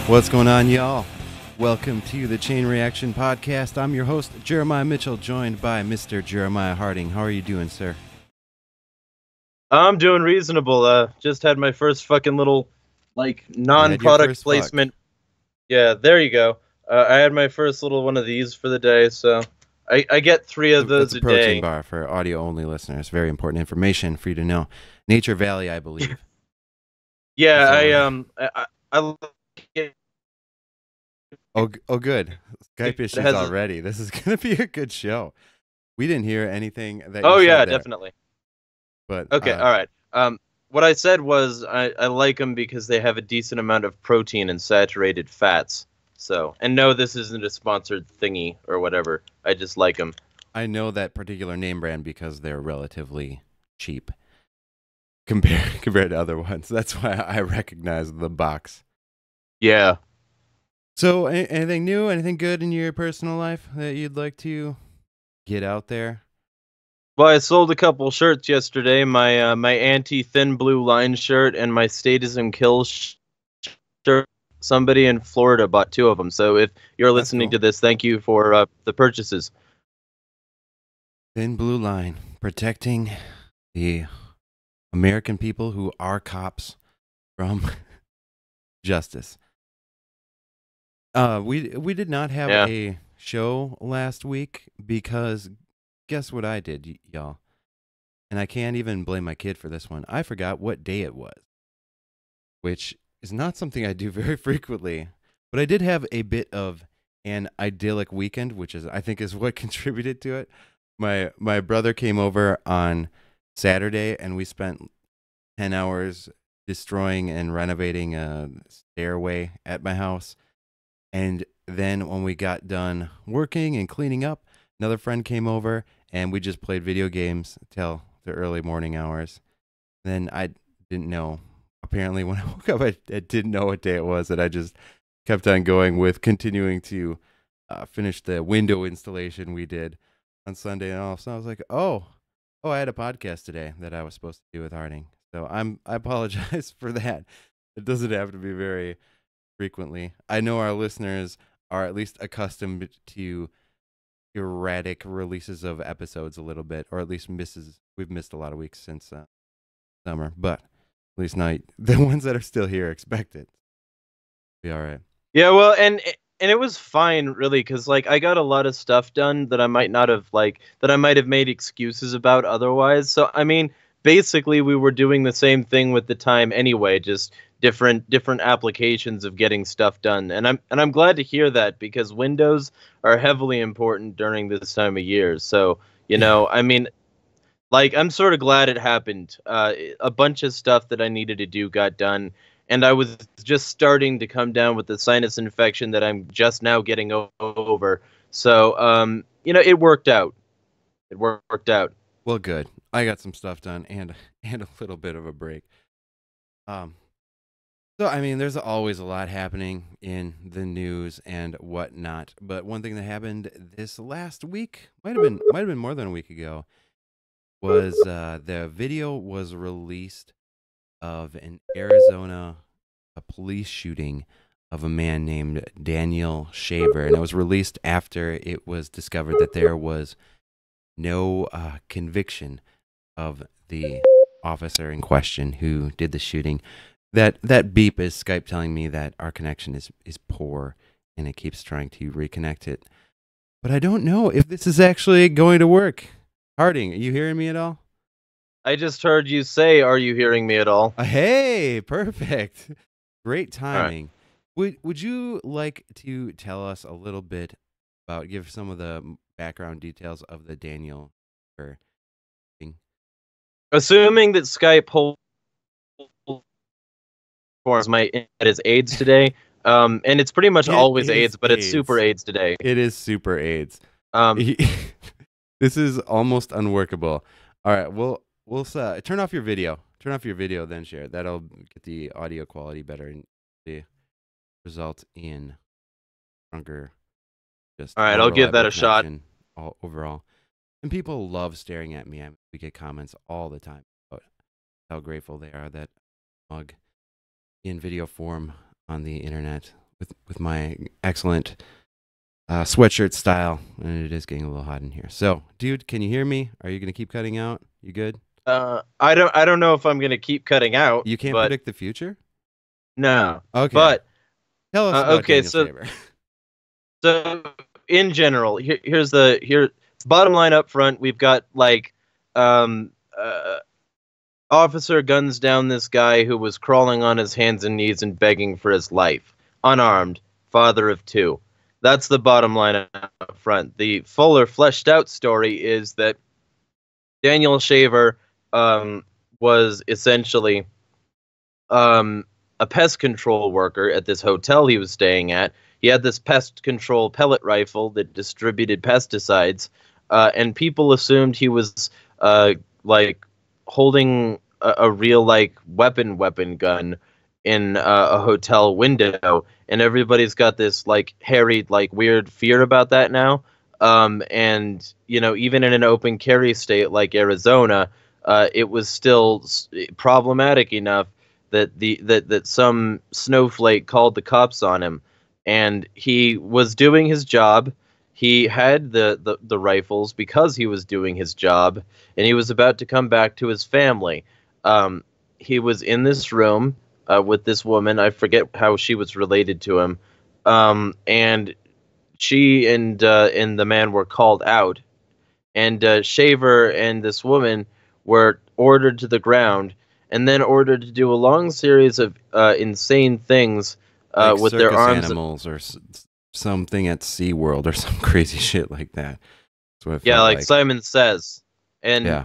What's going on, y'all? Welcome to the Chain Reaction Podcast. I'm your host, Jeremiah Mitchell, joined by Mr. Jeremiah Harding. How are you doing, sir? I'm doing reasonable. Just had my first fucking little, You had your non-product first fuck. placement. Yeah, there you go. I had my first little one of these for the day, so I get three of That's those a a protein day. bar for audio-only listeners. Very important information for you to know. Nature Valley, I believe. Yeah, So, I like it. oh, good. Skype It issues has a, already. This is going to be a good show. We didn't hear anything that you oh said yeah, there, definitely. but Okay, all right. What I said was I like them because they have a decent amount of protein and saturated fats. So, and no, this isn't a sponsored thingy or whatever. I just like them. I know that particular name brand because they're relatively cheap compared to other ones. That's why I recognize the box. Yeah. So, anything new, anything good in your personal life that you'd like to get out there? Well, I sold a couple shirts yesterday. My anti thin blue line shirt and my Statism Kills shirt. Somebody in Florida bought two of them. So if you're That's listening cool. to this, thank you for the purchases. Thin blue line, protecting the American people who are cops from justice. We did not have Yeah. a show last week because guess what I did, y'all? And I can't even blame my kid for this one. I forgot what day it was, which is not something I do very frequently. But I did have a bit of an idyllic weekend, which is I think is what contributed to it. My brother came over on Saturday, and we spent 10 hours destroying and renovating a stairway at my house. And then when we got done working and cleaning up, another friend came over, and we just played video games till the early morning hours. Then I didn't know. Apparently, when I woke up, I didn't know what day it was, and I just kept on going with continuing to finish the window installation we did on Sunday. And all of a sudden, I was like, oh, I had a podcast today that I was supposed to do with Harding. So I apologize for that. It doesn't have to be very frequently. I know our listeners are at least accustomed to erratic releases of episodes a little bit, or at least we've missed a lot of weeks since summer, but at least now the ones that are still here expect it. Be all right. Yeah, well, and it was fine really cuz I got a lot of stuff done that I might not have that I might have made excuses about otherwise. So I mean, basically we were doing the same thing with the time anyway, just different applications of getting stuff done. And I'm glad to hear that because windows are heavily important during this time of year. So, Yeah. I mean, I'm sort of glad it happened. A bunch of stuff that I needed to do got done, and I was just starting to come down with the sinus infection that I'm just now getting over. So, it worked out. It worked out. Well, good. I got some stuff done and and a little bit of a break. Um. So I mean, there's always a lot happening in the news and whatnot. But one thing that happened this last week might have been more than a week ago was the video was released of an Arizona a police shooting of a man named Daniel Shaver, and it was released after it was discovered that there was no conviction of the officer in question who did the shooting. That beep is Skype telling me that our connection is poor, and it keeps trying to reconnect it. But I don't know if this is actually going to work. Harding, are you hearing me at all? I just heard you say, "Are you hearing me at all?" Hey, perfect. Great All right. timing. Would you like to tell us a little bit about give some of the background details of the Daniel Burr thing? Assuming that Skype holds my internet is AIDS today, and it's pretty much It always is AIDS, but it's super AIDS. AIDS today. It is super AIDS. Um, This is almost unworkable. All right, we'll turn off your video. Turn off your video, then share. That'll get the audio quality better and the result in stronger, just all right, more I'll give that reliable a shot. connection overall. And people love staring at me. We get comments all the time about how grateful they are that mug in video form on the internet with my excellent sweatshirt style, and it is getting a little hot in here. So, dude, can you hear me? Are you gonna keep cutting out? You good? I don't know if I'm gonna keep cutting out, You can't but predict the future. no. Okay, But tell us about okay, Daniel so Shaver. so in general, here's bottom line up front. We've got like um uh, officer guns down this guy who was crawling on his hands and knees and begging for his life, unarmed, father of two. That's the bottom line up front. The fuller, fleshed out story is that Daniel Shaver um, was essentially um, a pest control worker at this hotel he was staying at. He had this pest control pellet rifle that distributed pesticides, and people assumed he was like holding a real like weapon gun in a hotel window, and everybody's got this like hairy like weird fear about that now. And you know, even in an open carry state like Arizona, it was still problematic enough that some snowflake called the cops on him, and he was doing his job. He had the rifles because he was doing his job, and he was about to come back to his family. Um, he was in this room with this woman. I forget how she was related to him, and she and the man were called out, and Shaver and this woman were ordered to the ground and then ordered to do a long series of insane things Like with their circus arms. animals or something at SeaWorld or some crazy shit like that. That's what it Yeah, felt like like. Simon Says, and Yeah.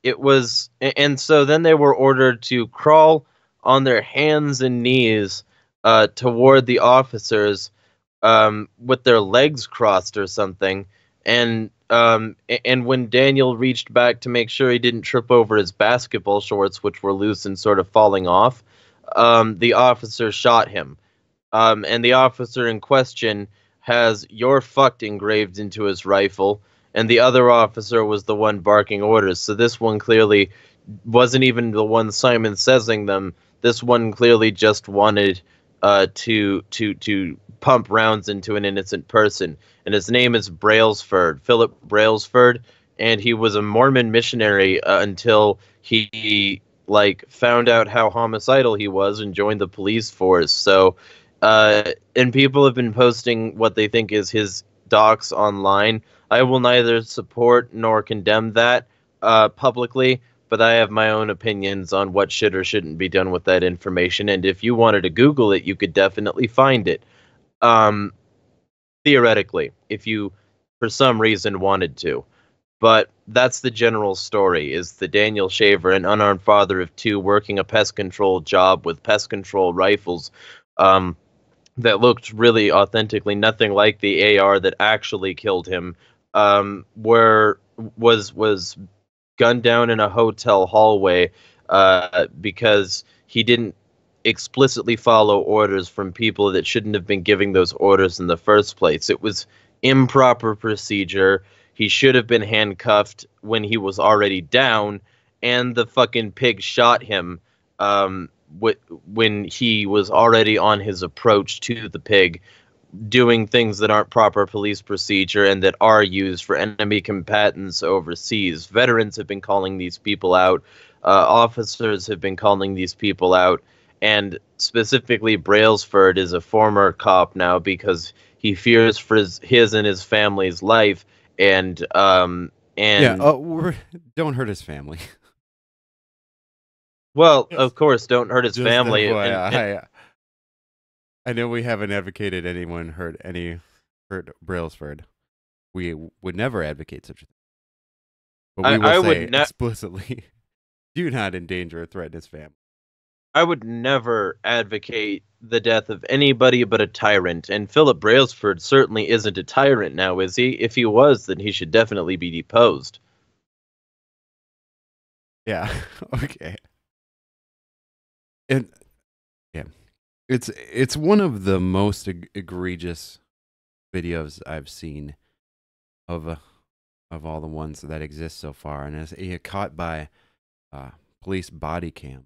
it was, and so then they were ordered to crawl on their hands and knees toward the officers with their legs crossed or something. And when Daniel reached back to make sure he didn't trip over his basketball shorts, which were loose and sort of falling off, the officer shot him. And the officer in question has "You're fucked" engraved into his rifle, and the other officer was the one barking orders. So this one clearly wasn't even the one Simon saysing them. This one clearly just wanted to pump rounds into an innocent person, and his name is Brailsford, Philip Brailsford, and he was a Mormon missionary until he like found out how homicidal he was and joined the police force. So, and people have been posting what they think is his docs online. I will neither support nor condemn that publicly, but I have my own opinions on what should or shouldn't be done with that information. And if you wanted to Google it, you could definitely find it. Um, Theoretically, if you for some reason wanted to. But that's the general story, is the Daniel Shaver, an unarmed father of two, working a pest control job with pest control rifles um, that looked really authentically nothing like the AR that actually killed him, where was gunned down in a hotel hallway because he didn't explicitly follow orders from people that shouldn't have been giving those orders in the first place. It was improper procedure. He should have been handcuffed when he was already down, and the fucking pig shot him um, when he was already on his approach to the pig, doing things that aren't proper police procedure and that are used for enemy combatants overseas. Veterans have been calling these people out. Officers have been calling these people out. And specifically, Brailsford is a former cop now because he fears for his and his family's life. Yeah. And Oh, don't hurt his family. well, of course, don't hurt his Just family. And FYI. I know we haven't advocated anyone hurt Brailsford. We would never advocate such a thing. But we will I say would not. explicitly, do not endanger or threaten his family. I would never advocate the death of anybody but a tyrant, and Philip Brailsford certainly isn't a tyrant now, is he? If he was, then he should definitely be deposed. Yeah. Okay. And yeah, it's one of the most egregious videos I've seen of of all the ones that exist so far, and it's caught by police body cam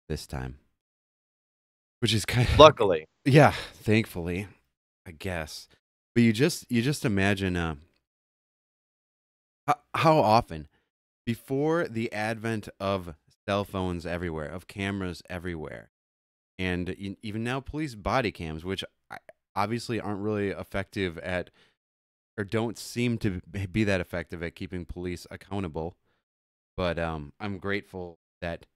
this time, which is kind of Luckily. Yeah, thankfully, I guess. But you just imagine how often before the advent of cell phones everywhere, of cameras everywhere, and even now police body cams, which obviously aren't really effective at, or don't seem to be that effective at keeping police accountable. But I'm grateful that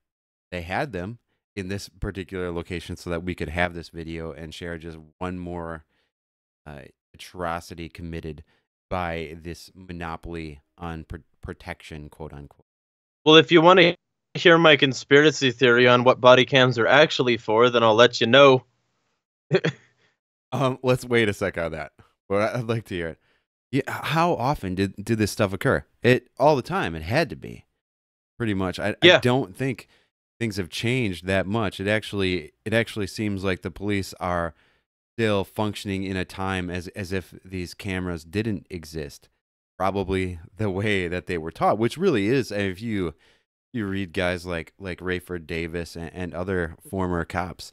they had them in this particular location so that we could have this video and share just one more uh, atrocity committed by this monopoly on protection, quote unquote. Well, if you want to hear my conspiracy theory on what body cams are actually for, then I'll let you know. Let's wait a sec on that. But I'd like to hear it. Yeah, how often did this stuff occur? It all the time. It had to be pretty much. I Yeah. don't think things have changed that much. It actually seems like the police are still functioning in a time as if these cameras didn't exist. Probably the way that they were taught, which really is, if you read guys like Rayford Davis and other former cops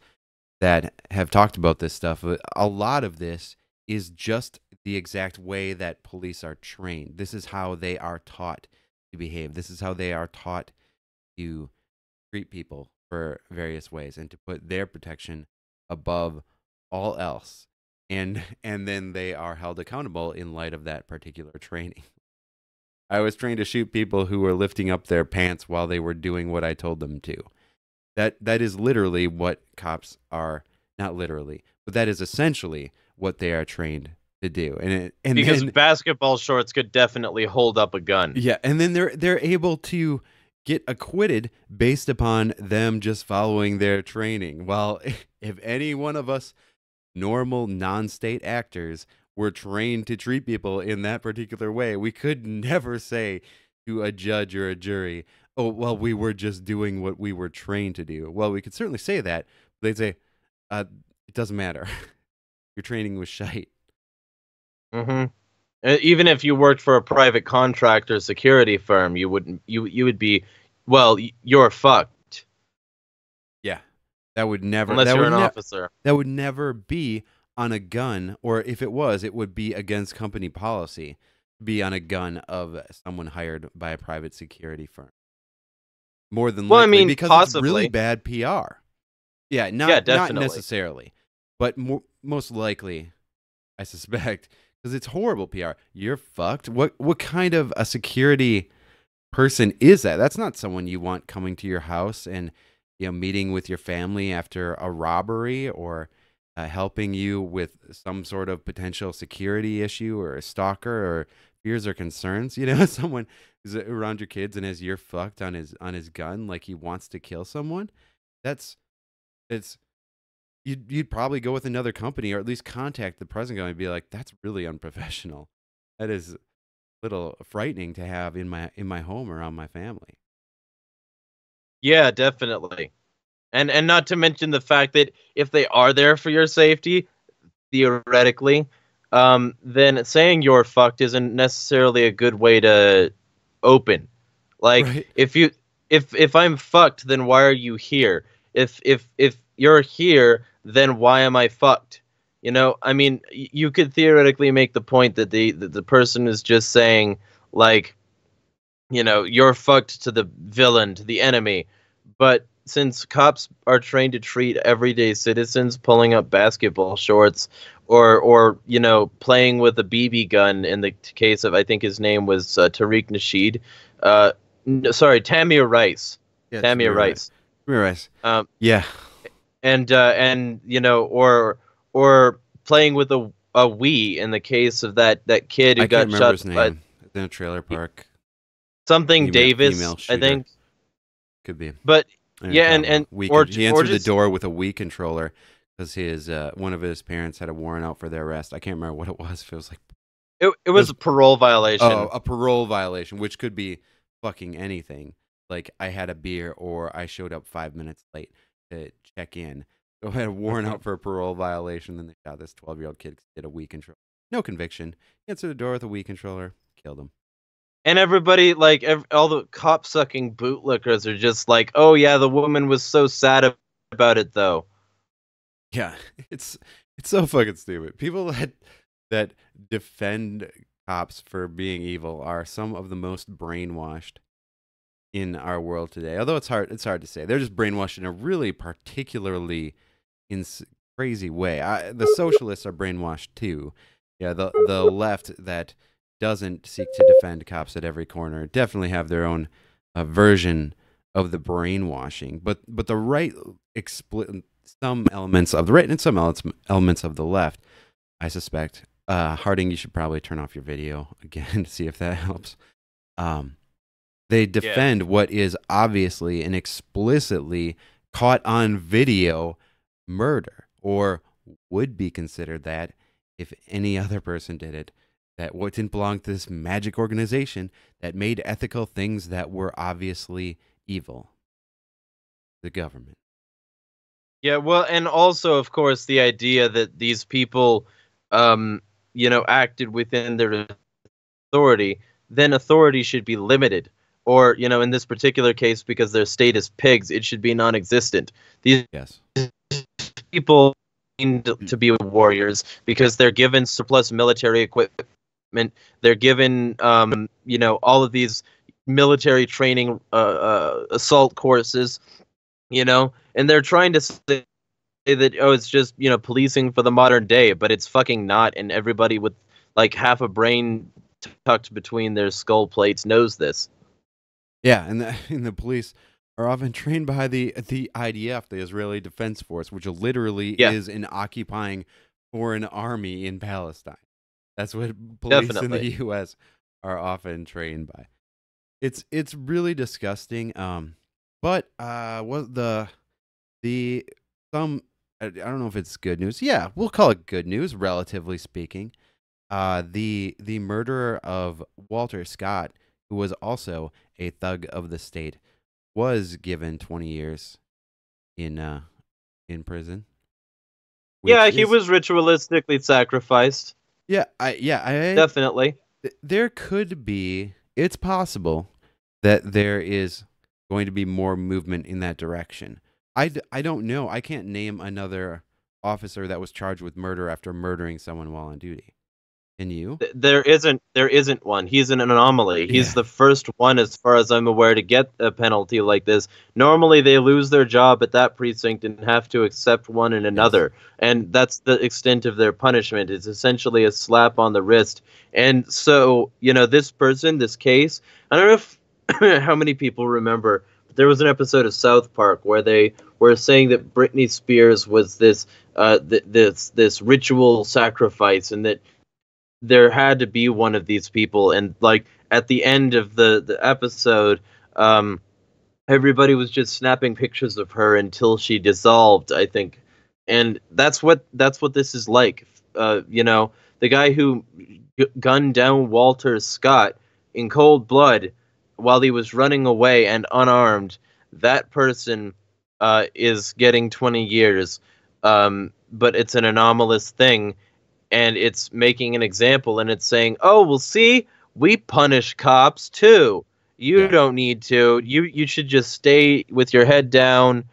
that have talked about this stuff, a lot of this is just the exact way that police are trained. This is how they are taught to behave. This is how they are taught to treat people for various ways and to put their protection above all else. And then they are held accountable in light of that particular training. I was trained to shoot people who were lifting up their pants while they were doing what I told them to. That is literally what cops are, not literally, but that is essentially what they are trained to do. And Because then basketball shorts could definitely hold up a gun. yeah, and then they're able to get acquitted based upon them just following their training. Well, if any one of us normal non-state actors were trained to treat people in that particular way, we could never say to a judge or a jury, "Oh, well, we were just doing what we were trained to do." Well, we could certainly say that. But they'd say, "It doesn't matter. Your training was shite." Hmm. Even if you worked for a private contractor security firm, you would be, well, you're fucked Yeah, that would never. unless you're an officer. That would never be on a gun, or if it was, it would be against company policy to be on a gun of someone hired by a private security firm. More than Well, I likely, mean, because it's really possibly. bad PR. Yeah, Yeah, not definitely. necessarily, but most likely, I suspect, because it's horrible PR. You're fucked. What kind of a security person is that? That's not someone you want coming to your house and meeting with your family after a robbery, or helping you with some sort of potential security issue or a stalker or fears or concerns. Someone who's around your kids and has you're fucked on his gun, like he wants to kill someone. That's it's you'd probably go with another company, or at least contact the present company and be like, that's really unprofessional. That is a little frightening to have in my home around my family. Yeah, definitely. And not to mention the fact that if they are there for your safety, theoretically, then saying you're fucked isn't necessarily a good way to open. Like, Right. if I'm fucked, then why are you here? If you're here, then why am I fucked? I mean, you could theoretically make the point that the person is just saying, like, you're fucked to the villain, to the enemy. But since cops are trained to treat everyday citizens pulling up basketball shorts, or playing with a BB gun, in the case of, I think his name was Tariq Nasheed, sorry, Tamir Rice. Yeah, Tamir Tamir Rice. Rice. Tamir Rice. Um, Yeah. and or playing with a Wii, in the case of that kid who I can't got remember shot his by name. It's in a trailer park. something Female Davis, I shooter. think. Could be. But I yeah, don't know. He or answered the just door with a Wii controller because his one of his parents had a warrant out for their arrest. I can't remember what it was. If it was like it it was was a parole violation. a parole violation, which could be fucking anything. Like I had a beer or I showed up 5 minutes late to check in. So I had a warrant Mhm. out for a parole violation. Then they shot this 12-year-old kid 'cause he did a Wii controller. No conviction. He answered the door with a Wii controller. Killed him. And everybody, like, all the cop sucking bootlickers are just like, oh yeah, the woman was so sad about it though. Yeah, it's so fucking stupid. People that defend cops for being evil are some of the most brainwashed in our world today. Although it's hard to say. They're just brainwashed in a really particularly crazy way. The socialists are brainwashed too. Yeah, the left that doesn't seek to defend cops at every corner definitely have their own version of the brainwashing. But the right some elements of the right and some elements of the left, I suspect. Harding, you should probably turn off your video again to see if that helps. They defend what is obviously and explicitly caught on video murder, or would be considered that if any other person did it, that what didn't belong to this magic organization that made ethical things that were obviously evil. The government. Yeah, well, and also, of course, the idea that these people, acted within their authority, then authority should be limited. Or, in this particular case, because their state is pigs, it should be non-existent. These Yes. people need to be warriors because they're given surplus military equipment. They're given, all of these military training, assault courses, and they're trying to say that, it's just, policing for the modern day, but it's fucking not. And everybody with like half a brain tucked between their skull plates knows this. Yeah, and the police are often trained by the IDF, the Israeli Defense Force, which literally is an occupying foreign army in Palestine. That's what police in the U.S. are often trained by. It's really disgusting. But what I don't know if it's good news. Yeah, we'll call it good news, relatively speaking. The murderer of Walter Scott, who was also a thug of the state, was given 20 years in prison. Yeah, he was ritualistically sacrificed. Yeah, I definitely. There could be. It's possible that there is going to be more movement in that direction. I don't know. I can't name another officer that was charged with murder after murdering someone while on duty. Can you? There isn't one. He's an anomaly. He's the first one, as far as I'm aware, to get a penalty like this. Normally, they lose their job at that precinct and have to accept one in another. Yes. And that's the extent of their punishment. It's essentially a slap on the wrist. And so, this person, this case, I don't know if how many people remember, but there was an episode of South Park where they were saying that Britney Spears was this this ritual sacrifice, and that there had to be one of these people. And like at the end of the episode, everybody was just snapping pictures of her until she dissolved, I think. And that's what this is like. The guy who gunned down Walter Scott in cold blood while he was running away and unarmed, that person is getting 20 years. But it's an anomalous thing. And it's making an example, and it's saying, "Oh, well, see, we punish cops too. You don't need to. You should just stay with your head down,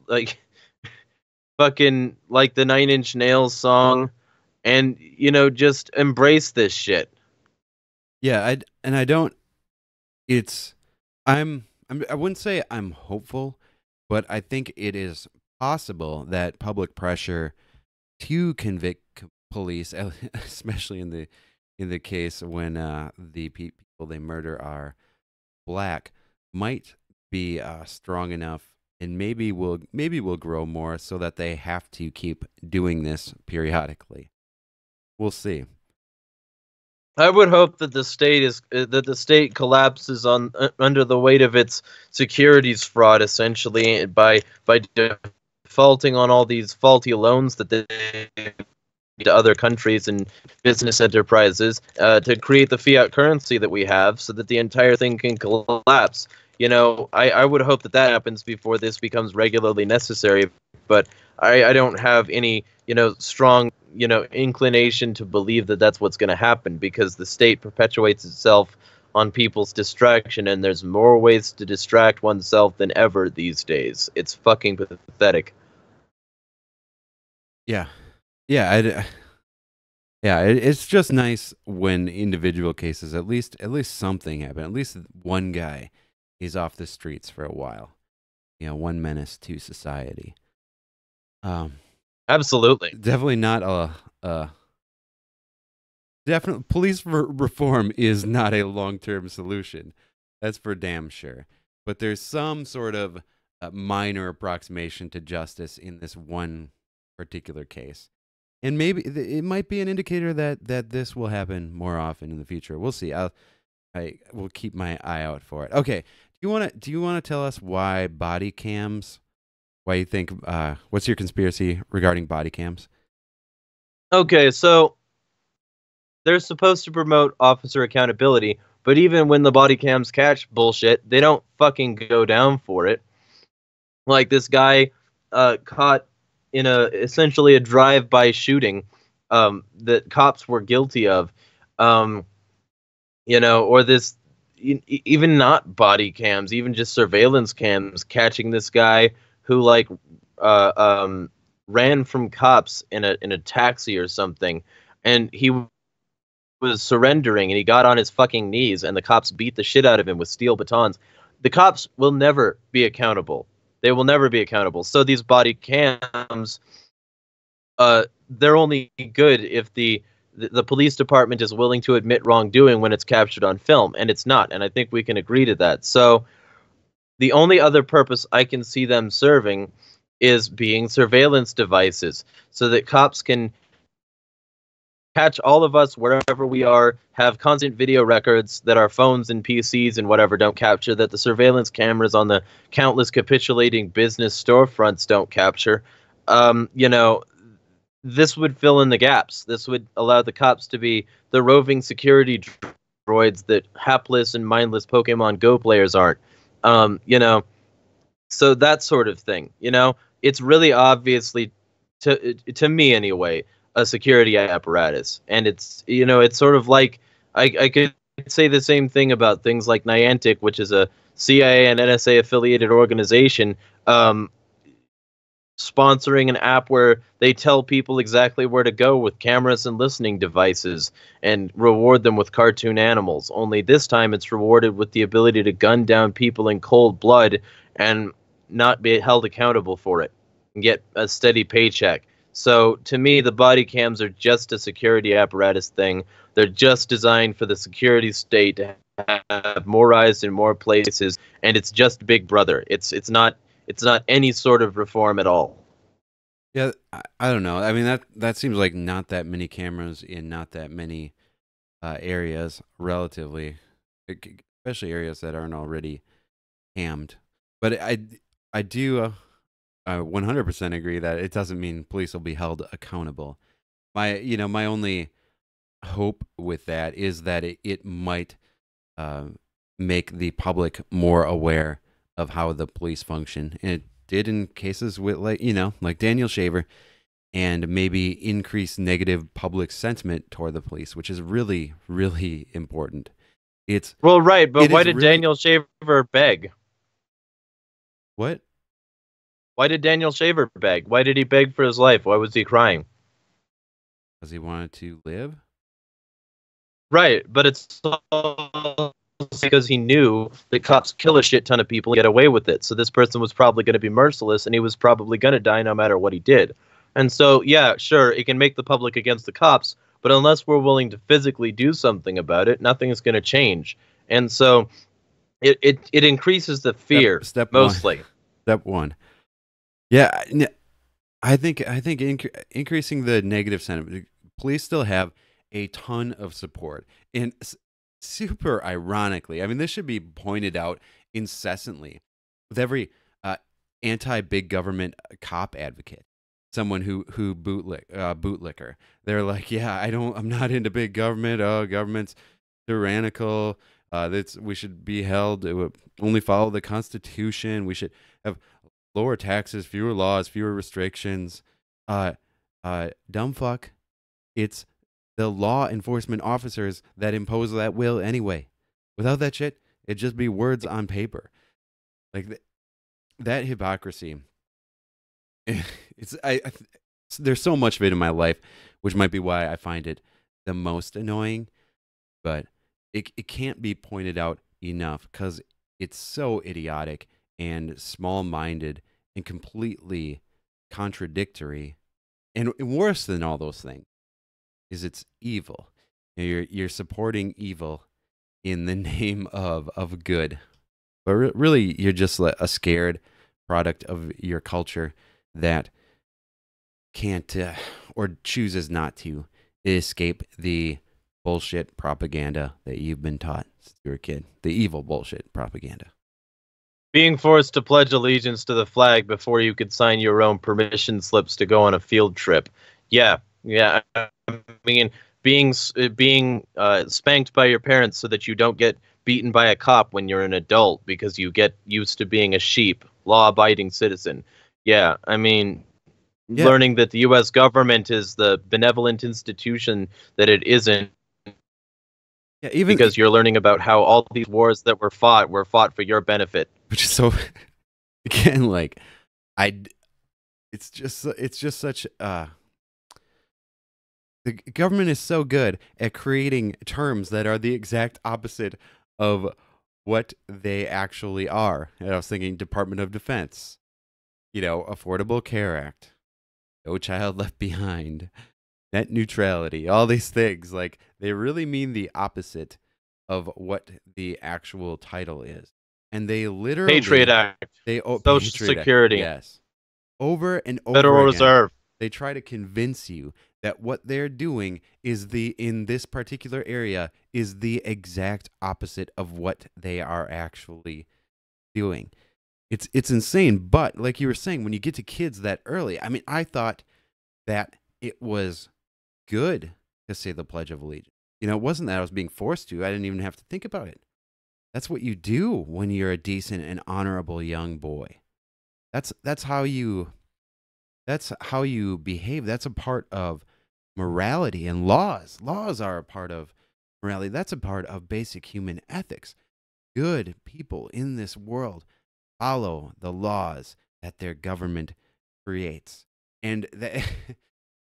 like fucking like the 9 Inch Nails song, and just embrace this shit." Yeah, I wouldn't say I'm hopeful, but I think it is possible that public pressure to convict police, especially in the case when the people they murder are black, might be strong enough, and maybe will grow more so that they have to keep doing this periodically. We'll see. I would hope that the state collapses under the weight of its securities fraud, essentially by defaulting on all these faulty loans that they to other countries and business enterprises to create the fiat currency that we have, so that the entire thing can collapse. I would hope that happens before this becomes regularly necessary, but I don't have any strong inclination to believe that that's what's going to happen, because the state perpetuates itself on people's distraction, and there's more ways to distract oneself than ever these days. It's fucking pathetic. Yeah. Yeah, yeah, it's just nice when individual cases, at least something happened. At least one guy is off the streets for a while. One menace to society. Um, Absolutely. definitely not definitely police reform is not a long-term solution. That's for damn sure. But there's some sort of minor approximation to justice in this one particular case. And maybe it might be an indicator that this will happen more often in the future. We'll see. I will keep my eye out for it. Okay. Do you want to tell us why body cams? Why you think? What's your conspiracy regarding body cams? Okay, so they're supposed to promote officer accountability, but even when the body cams catch bullshit, they don't fucking go down for it. Like this guy caught in a essentially a drive-by shooting that cops were guilty of. Um, or this even not body cams, even just surveillance cams catching this guy who like uh, um, ran from cops in a taxi or something, and he was surrendering and he got on his fucking knees and the cops beat the shit out of him with steel batons. The cops will never be accountable. They will never be accountable. So these body cams, they're only good if the police department is willing to admit wrongdoing when it's captured on film, and it's not. And I think we can agree to that. So the only other purpose I can see them serving is being surveillance devices, so that cops can catch all of us wherever we are, have constant video records that our phones and PCs and whatever don't capture, that the surveillance cameras on the countless capitulating business storefronts don't capture. Um, you know, this would fill in the gaps. This would allow the cops to be the roving security droids that hapless and mindless Pokemon Go players aren't. Um, you know, so that sort of thing. It's really obviously to me anyway a security apparatus, and it's sort of like I could say the same thing about things like Niantic, which is a CIA and NSA affiliated organization. Sponsoring an app where they tell people exactly where to go with cameras and listening devices and reward them with cartoon animals. Only this time it's rewarded with the ability to gun down people in cold blood and not be held accountable for it and get a steady paycheck. So to me, the body cams are just a security apparatus thing. They're just designed for the security state to have more eyes in more places, and it's just Big Brother. It's not any sort of reform at all. Yeah, I don't know. I mean that seems like not that many cameras in not that many areas relatively, especially areas that aren't already hammed. But I do 100% agree that it doesn't mean police will be held accountable. My only hope with that is that it might uh, make the public more aware of how the police function. And it did in cases with like Daniel Shaver, and maybe increase negative public sentiment toward the police, which is really, really important. It's Well, right, but it why is did really Daniel Shaver beg? what? Why did Daniel Shaver beg? Why did he beg for his life? Why was he crying? Because he wanted to live. Right, but it's all because he knew that cops kill a shit ton of people and get away with it. So this person was probably going to be merciless, and he was probably going to die no matter what he did. And so, yeah, sure, it can make the public against the cops, but unless we're willing to physically do something about it, nothing is going to change. And so it increases the fear Step one. mostly. Step one. Yeah, I think increasing the negative sentiment. Police still have a ton of support, and super ironically, I mean, this should be pointed out incessantly with every anti-big government cop advocate, someone who bootlicker. They're like, yeah, I'm not into big government. Oh, government's tyrannical. We should be held. It would only follow the Constitution. We should have lower taxes, fewer laws, fewer restrictions. Uh, dumb fuck. It's the law enforcement officers that impose that will anyway. Without that shit, it'd just be words on paper. Like that hypocrisy. It's there's so much of it in my life, which might be why I find it the most annoying. But it can't be pointed out enough because it's so idiotic and small-minded and completely contradictory. And worse than all those things is it's evil. You're supporting evil in the name of good. But really, you're just a scared product of your culture that can't or chooses not to escape the bullshit propaganda that you've been taught since you were a kid. The evil bullshit propaganda. Being forced to pledge allegiance to the flag before you could sign your own permission slips to go on a field trip. Yeah. I mean, being spanked by your parents so that you don't get beaten by a cop when you're an adult because you get used to being a sheep, law-abiding citizen. Yeah, I mean, learning that the U.S. government is the benevolent institution that it isn't. Yeah, even because you're learning about how all these wars that were fought for your benefit. Which is so, again, like, it's just such the government is so good at creating terms that are the exact opposite of what they actually are. And I was thinking Department of Defense, Affordable Care Act, No Child Left Behind, net neutrality, all these things. Like, they really mean the opposite of what the actual title is. And they literally... Patriot Act. Social Security. Yes. Over and over Federal again, Reserve. They try to convince you that what they're doing is in this particular area is the exact opposite of what they are actually doing. It's insane. But like you were saying, when you get to kids that early, I mean, I thought that it was good to say the Pledge of Allegiance. It wasn't that I was being forced to. I didn't even have to think about it. That's what you do when you're a decent and honorable young boy. That's how you behave. That's a part of morality and laws. Laws are a part of morality. That's a part of basic human ethics. Good people in this world follow the laws that their government creates. And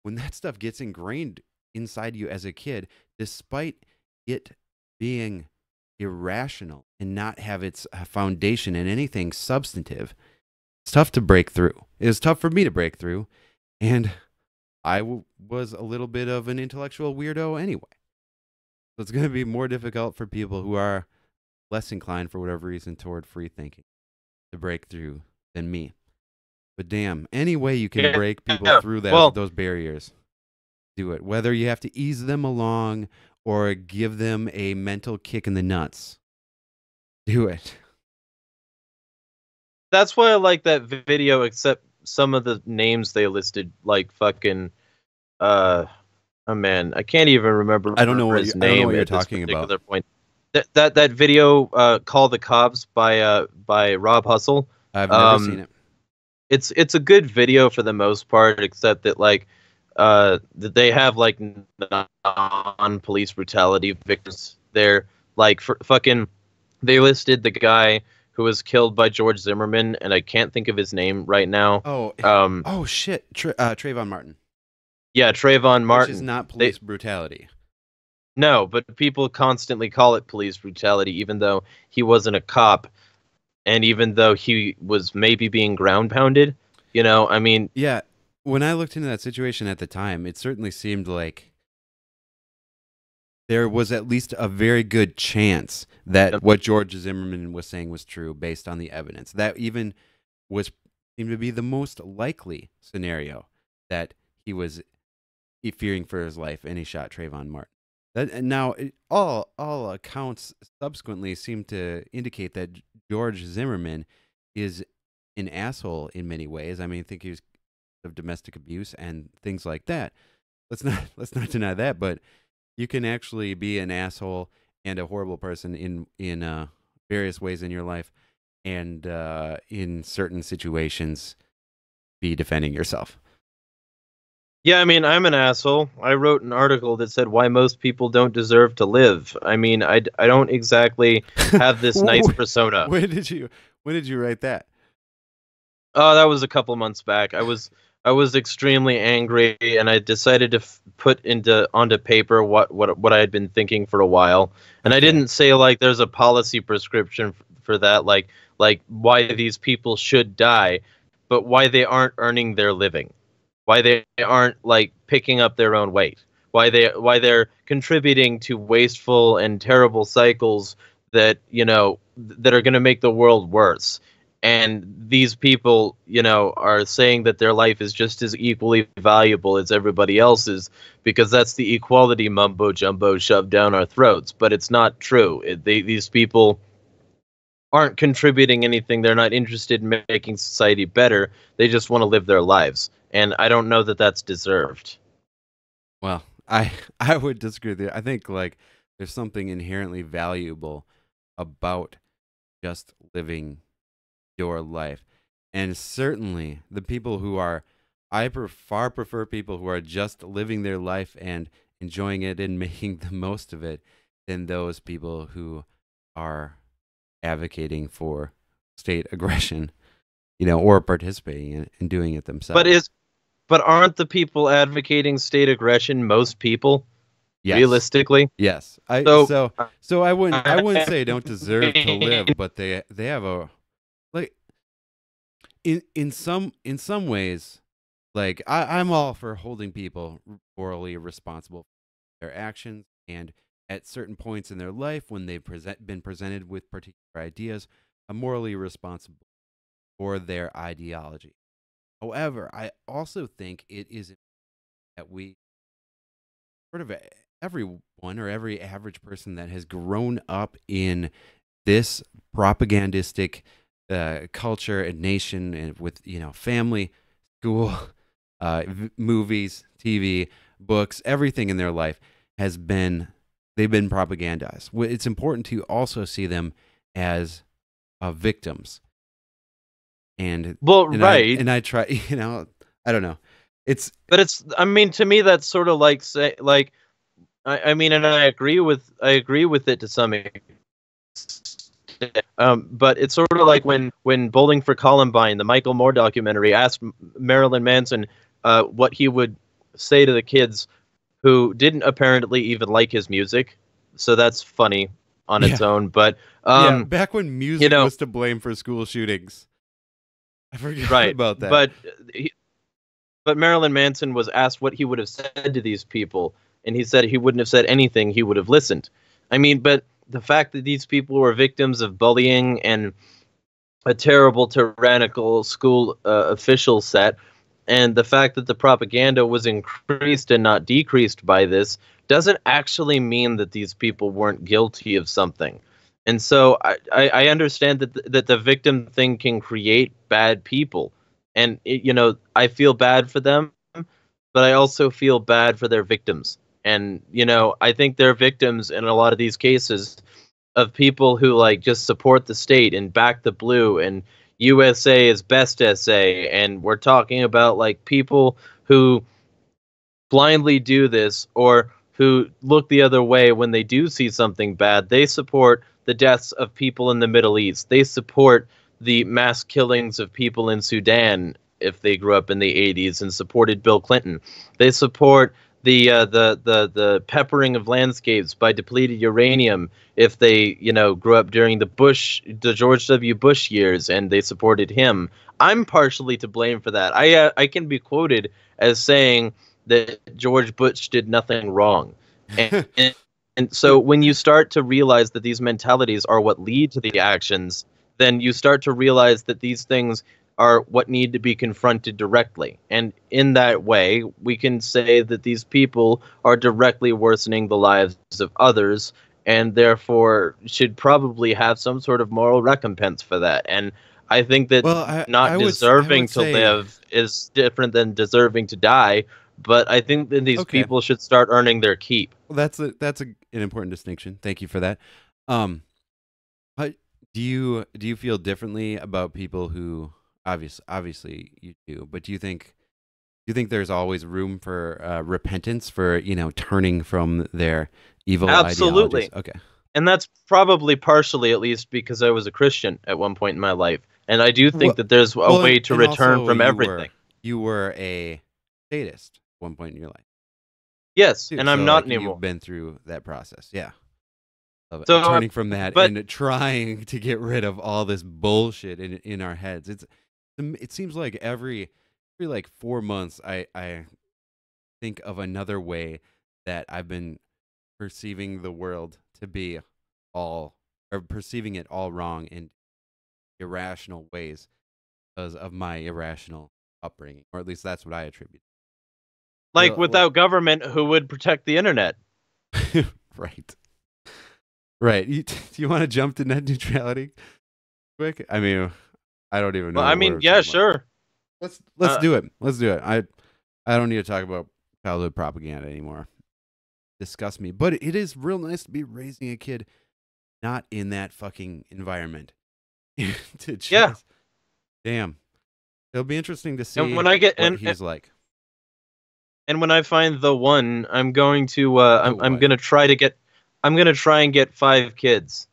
when that stuff gets ingrained inside you as a kid, despite it being irrational and not have its foundation in anything substantive, it's tough to break through. It was tough for me to break through, and I was a little bit of an intellectual weirdo anyway. So it's going to be more difficult for people who are less inclined, for whatever reason, toward free thinking to break through than me. But damn, any way you can break people through those barriers, do it. Whether you have to ease them along or give them a mental kick in the nuts, do it. That's why I like that video, except some of the names they listed, like fucking, oh man, I can't even remember. I don't know his name. I don't know what you're talking about. Point. That video, "Call the Cops" by Rob Hustle. I've never seen it. It's a good video for the most part, except that like they have like non-police brutality victims there. Like fucking, they listed the guy who was killed by George Zimmerman, and I can't think of his name right now. Oh shit, Trayvon Martin. Yeah, Trayvon Martin. Which is not police brutality. No, but people constantly call it police brutality, even though he wasn't a cop, and even though he was maybe being ground pounded. I mean... Yeah, when I looked into that situation at the time, it certainly seemed like there was at least a very good chance that what George Zimmerman was saying was true based on the evidence. That even seemed to be the most likely scenario, that he was fearing for his life and he shot Trayvon Martin. Now, all accounts subsequently seem to indicate that George Zimmerman is an asshole in many ways. I mean, I think he was of domestic abuse and things like that. Let's not deny that, but you can actually be an asshole and a horrible person in various ways in your life, and in certain situations be defending yourself. Yeah, I mean, I'm an asshole. I wrote an article that said why most people don't deserve to live. I mean, I don't exactly have this nice persona. When did you write that? Oh, that was a couple months back. I was I was extremely angry, and I decided to put into onto paper what I had been thinking for a while. And I Okay. didn't say like there's a policy prescription for that, like why these people should die, but why they aren't earning their living, why they aren't like picking up their own weight, why they're contributing to wasteful and terrible cycles that that are going to make the world worse. And these people, are saying that their life is just as equally valuable as everybody else's, because that's the equality mumbo jumbo shoved down our throats. But it's not true. These people aren't contributing anything. They're not interested in making society better. They just want to live their lives. And I don't know that that's deserved. Well, I I would disagree with you. I think like there's something inherently valuable about just living your life. And certainly the people who are, far prefer people who are just living their life and enjoying it and making the most of it than those people who are advocating for state aggression, or participating in doing it But themselves. is but aren't the people advocating state aggression most people, Yes. realistically? Yes. I So so so I wouldn't say they don't deserve to I live, but they have a, like, in some ways, like I'm all for holding people morally responsible for their actions, and at certain points in their life when they've been presented with particular ideas, are morally responsible for their ideology. However, I also think it is that we sort of, everyone, or every average person that has grown up in this propagandistic culture and nation, and with family, school, movies, TV, books, everything in their life has been they've been propagandized. It's important to also see them as victims, and well, and I right. and I try, I don't know. It's But I mean, to me, that's sort of like say, like, I mean, and I agree with it to some extent. But it's sort of like when Bowling for Columbine, the Michael Moore documentary, asked Marilyn Manson what he would say to the kids who didn't apparently even like his music. So that's funny on its yeah, own. But yeah. um, Back when you music know, was to blame for school shootings, I forgot right. about that. But Marilyn Manson was asked what he would have said to these people, and he said he wouldn't have said anything. He would have listened. I mean, but the fact that these people were victims of bullying and a terrible tyrannical school official set, and the fact that the propaganda was increased and not decreased by this, doesn't actually mean that these people weren't guilty of something. And so I understand that the victim thing can create bad people, and I feel bad for them, but I also feel bad for their victims. And I think they're victims in a lot of these cases of people who like just support the state and back the blue, and USA is best SA, and we're talking about like people who blindly do this, or who look the other way when they do see something bad. They support the deaths of people in the Middle East. They support the mass killings of people in Sudan if they grew up in the 80s and supported Bill Clinton. They support the peppering of landscapes by depleted uranium if they grew up during the George W. Bush years and they supported him. I'm partially to blame for that. I can be quoted as saying that George Bush did nothing wrong. And, and, and so when you start to realize that these mentalities are what lead to the actions, then you start to realize that these things are what need to be confronted directly. And in that way, we can say that these people are directly worsening the lives of others, and therefore should probably have some sort of moral recompense for that. And I think that Well, I not I would I deserving would to say, live is different than deserving to die, but I think that these okay. people should start earning their keep. Well, an important distinction. Thank you for that. Um, How, do you feel differently about people who, obviously you do, but do you think there's always room for repentance, for turning from their evil ideologies? Absolutely. Okay. And that's probably partially, at least, because I was a Christian at one point in my life. And I do think Well, that there's a well, way to and return also from you were everything. you were a sadist at one point in your life. Yes, Too. and I'm So, not like, anymore. you've been through that process. Yeah. Of So, turning from that but and trying to get rid of all this bullshit in our heads. It seems like every like 4 months I think of another way that I've been perceiving the world to be all, or perceiving it all wrong in irrational ways because of my irrational upbringing, or at least that's what I attribute. like Well, without government, who would protect the internet? right. Right. Do you want to jump to net neutrality quick? I mean, I don't even know. Well, I what mean, we're yeah, talking about. sure. Let's do it. Let's do it. I don't need to talk about childhood propaganda anymore. Disgust me. But it is real nice to be raising a kid not in that fucking environment. To just, Yeah. damn. It'll be interesting to see And when I get what he's like. and when I find the one, I'm going to I'm one. gonna try and get 5 kids,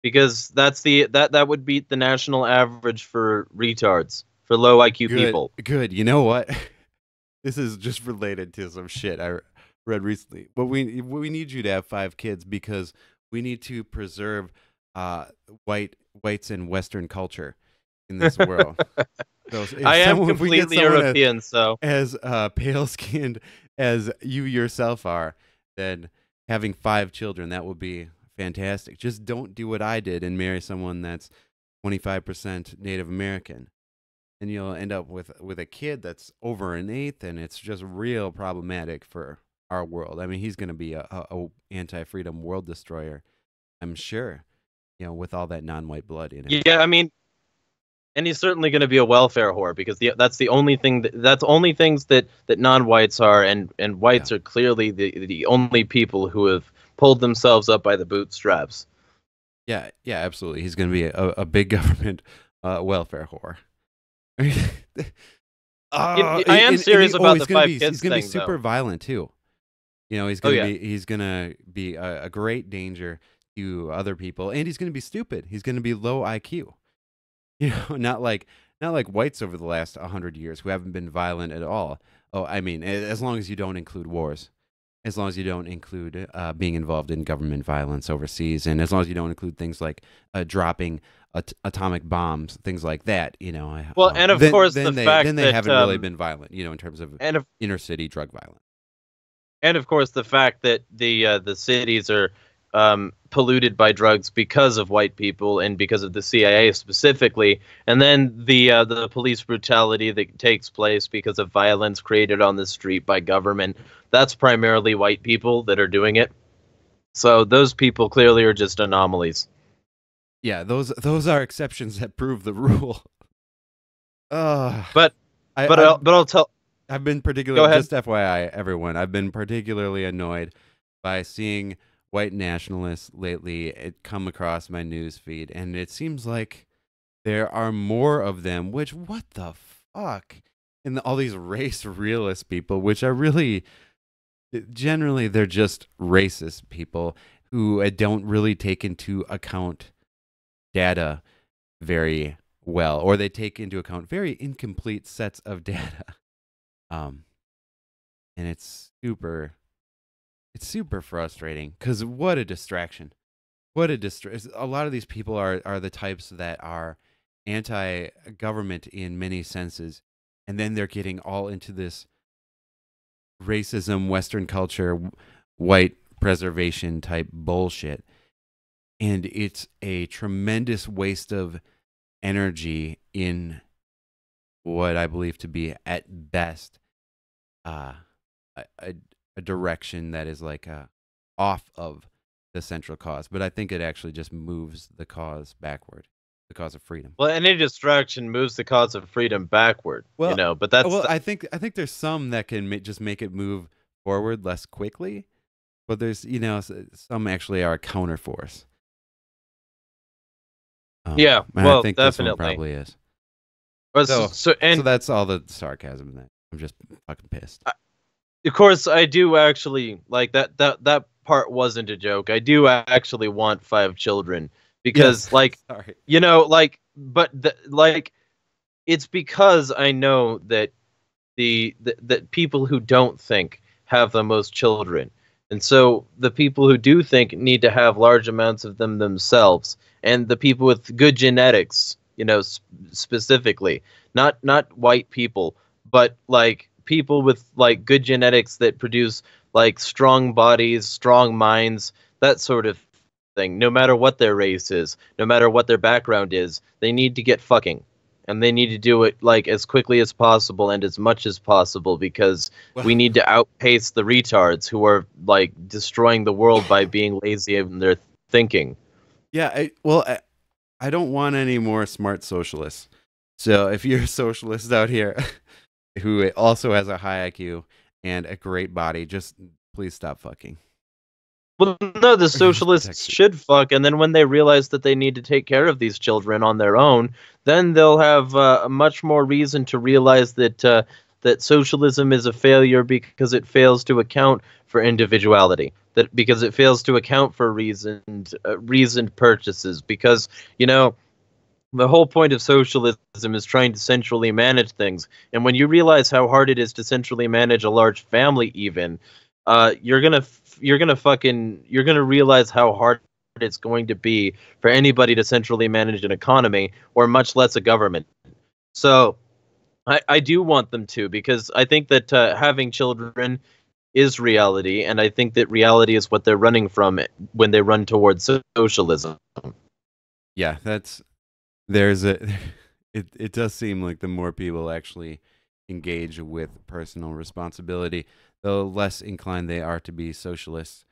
because that would beat the national average for retards, for low IQ people. Good. You know what? This is just related to some shit I read recently. But we need you to have 5 kids because we need to preserve whites and Western culture in this world. So I am completely European, so as pale skinned as you yourself are, then having 5 children, that would be fantastic. Just don't do what I did and marry someone that's 25% Native American. And you'll end up with a kid that's over an eighth, and it's just real problematic for our world. I mean, he's going to be a anti-freedom world destroyer, I'm sure, with all that non-white blood in it. yeah, I mean, and he's certainly going to be a welfare whore, because that's the only thing that's only things that non-whites are, and whites are clearly the only people who have pulled themselves up by the bootstraps. Yeah, absolutely. He's going to be a big government welfare whore. I am serious about the 5 kids He's going to be thing, super though. violent too. He's going to be a great danger to other people, and he's going to be stupid. He's going to be low IQ. Not like whites over the last 100 years who haven't been violent at all. Oh, I mean, as long as you don't include wars, as long as you don't include being involved in government violence overseas, and as long as you don't include things like dropping atomic bombs, things like that, Well, and of course then the they, fact then they that haven't really been violent, in terms of inner city drug violence. And of course the fact that the cities are polluted by drugs because of white people and because of the CIA specifically, and then the police brutality that takes place because of violence created on the street by government. That's primarily white people that are doing it. So those people clearly are just anomalies. Yeah, those are exceptions that prove the rule. But I'll tell. I've been particularly, just FYI, everyone, I've been particularly annoyed by seeing white nationalists lately come across my news feed, and it seems like there are more of them, which, what the fuck? And all these race realist people, which are really, generally, they're just racist people who don't really take into account data very well, or they take into account very incomplete sets of data. And it's super frustrating, because what a distraction. A lot of these people are the types that are anti-government in many senses, and then they're getting all into this racism, Western culture, white preservation type bullshit. And it's a tremendous waste of energy in what I believe to be, at best, a direction that is like off of the central cause. But I think it actually just moves the cause backward, the cause of freedom. Well, any distraction moves the cause of freedom backward. Well, but that's I think there's some that can just make it move forward less quickly, but there's some actually are a counterforce. Yeah, well, I think definitely. This one probably is. So that's all the sarcasm in that. I'm just fucking pissed. Of course, I do actually like that. That part wasn't a joke. I do actually want 5 children, because, sorry. but it's because I know that the people who don't think have the most children. And so the people who do think need to have large amounts of them themselves. And the people with good genetics, specifically, not white people, but like people with like good genetics that produce like strong bodies, strong minds, that sort of thing. No matter what their race is, no matter what their background is, they need to get fucking, and they need to do it like as quickly as possible and as much as possible, because Well, we need to outpace the retards who are like destroying the world by being lazy in their thinking. yeah, I don't want any more smart socialists. So if you're a socialist out here who also has a high IQ and a great body, just please stop fucking. Well, no, the Or just socialists protect it. should fuck, and then when they realize that they need to take care of these children on their own, then they'll have much more reason to realize that socialism is a failure because it fails to account for individuality, that because it fails to account for reasoned purchases, because the whole point of socialism is trying to centrally manage things, and when you realize how hard it is to centrally manage a large family, even, you're gonna realize how hard it's going to be for anybody to centrally manage an economy, or much less a government. So I do want them to, because I think that having children is reality, and I think that reality is what they're running from when they run towards socialism. Yeah, there's a it does seem like the more people actually engage with personal responsibility, the less inclined they are to be socialists,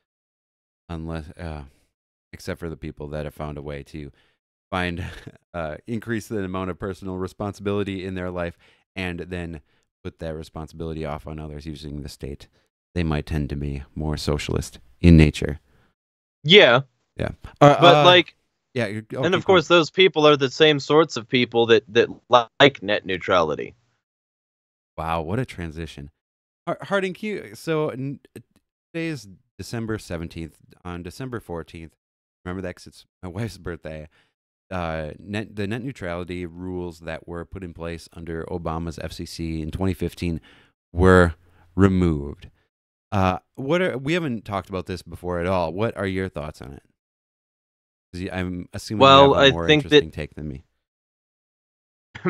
unless except for the people that have found a way to find increase the amount of personal responsibility in their life and then put that responsibility off on others using the state. They might tend to be more socialist in nature. Yeah, Yeah. but like, Yeah. and of course, those people are the same sorts of people that like net neutrality. Wow, what a transition. Harding, today is December 17th. On December 14th, remember that 'cause it's my wife's birthday, the net neutrality rules that were put in place under Obama's FCC in 2015 were removed. We haven't talked about this before at all. What are your thoughts on it? 'Cause I'm assuming you have Well, a I more think that interesting take than me.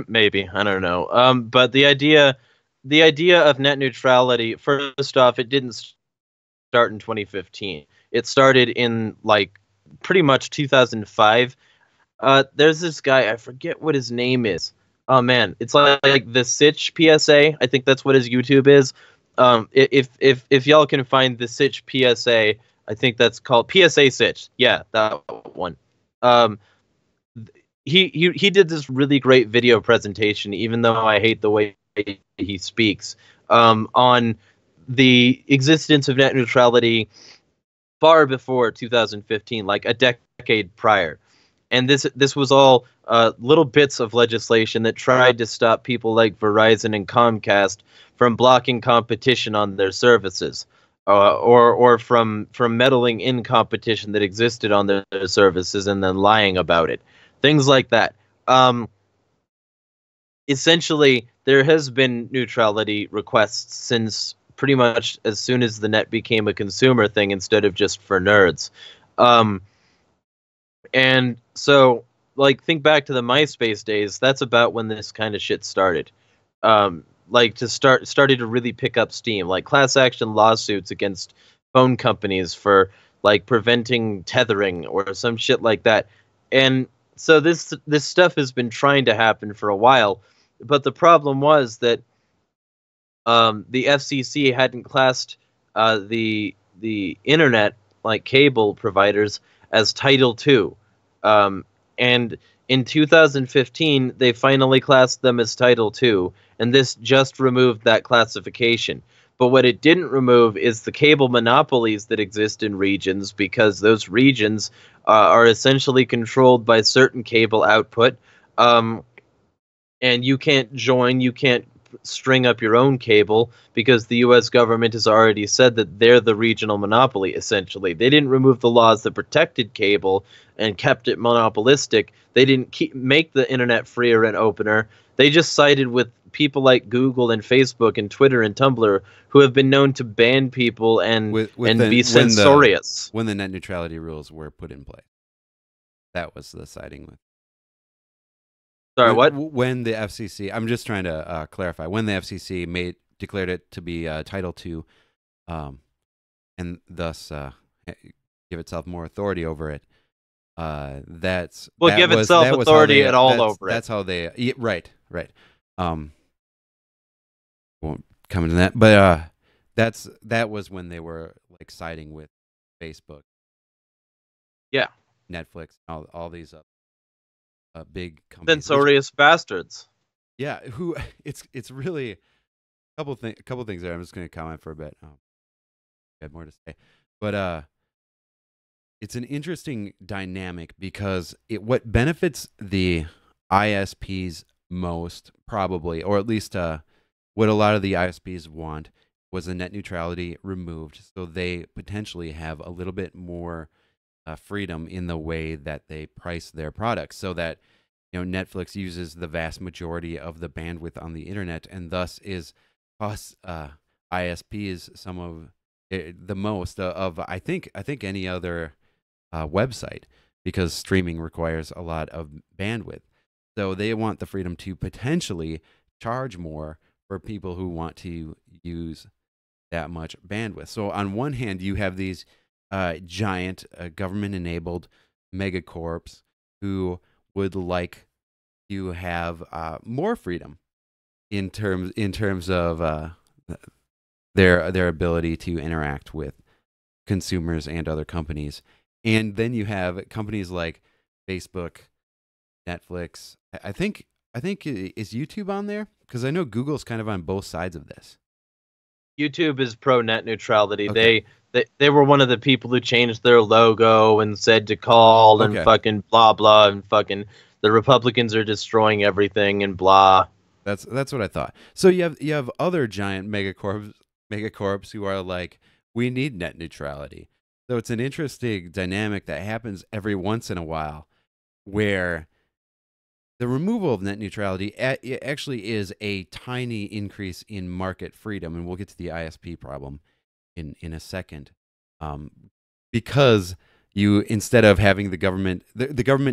maybe, I don't know. But the idea of net neutrality, first off, it didn't start in 2015. It started in like pretty much 2005. There's this guy, I forget what his name is. Oh man, it's like the Sitch PSA. I think that's what his YouTube is. If y'all can find the Sitch PSA, I think that's called PSA Sitch. Yeah, that one. Um, he did this really great video presentation, even though I hate the way he speaks, on the existence of net neutrality far before 2015, like a decade prior. And this was all little bits of legislation that tried to stop people like Verizon and Comcast from blocking competition on their services, or from meddling in competition that existed on their services and then lying about it, things like that. Essentially, there has been neutrality requests since pretty much as soon as the net became a consumer thing instead of just for nerds. Um, and so, like, think back to the MySpace days. That's about when this kind of shit started. Like, started to really pick up steam, like class action lawsuits against phone companies for like preventing tethering or some shit like that. And so this stuff has been trying to happen for a while, but the problem was that the FCC hadn't classed the internet, like cable providers, as Title II. And in 2015, they finally classed them as Title II, and this just removed that classification. But what it didn't remove is the cable monopolies that exist in regions, because those regions are essentially controlled by certain cable output. And you can't string up your own cable, because the US government has already said that they're the regional monopoly, essentially. They didn't remove the laws that protected cable and kept it monopolistic. They didn't make the internet freer and opener. They just sided with people like Google and Facebook and Twitter and Tumblr who have been known to ban people and be censorious when the net neutrality rules were put in place. That was the siding with. Sorry, what? When the FCC, I'm just trying to clarify, when the FCC declared it to be Title II, and thus give itself more authority over it. Give itself authority at all over it. That's how they. Right. Won't come into that, but that was when they were like siding with Facebook. Yeah. Netflix, all these big companies. Censorious bastards. Yeah, who it's really a couple things there. I'm just going to comment for a bit. I have more to say, but it's an interesting dynamic because what benefits the ISPs most, probably, or at least what a lot of the ISPs want, was the net neutrality removed, so they potentially have a little bit more freedom in the way that they price their products, so that Netflix uses the vast majority of the bandwidth on the internet, and thus is costs ISPs some of the most of I think any other website, because streaming requires a lot of bandwidth. So they want the freedom to potentially charge more for people who want to use that much bandwidth. So on one hand, you have these giant government-enabled megacorps who would like to have more freedom in terms of their ability to interact with consumers and other companies. And then you have companies like Facebook, Netflix. I think is YouTube on there? Because I know Google's kind of on both sides of this. YouTube is pro net neutrality. Okay. They were one of the people who changed their logo and said to call and fucking blah blah and fucking the Republicans are destroying everything and blah. That's what I thought. So you have other giant megacorps who are like, we need net neutrality. So it's an interesting dynamic that happens every once in a while, where the removal of net neutrality actually is a tiny increase in market freedom, and we'll get to the ISP problem in a second, because you, instead of having the government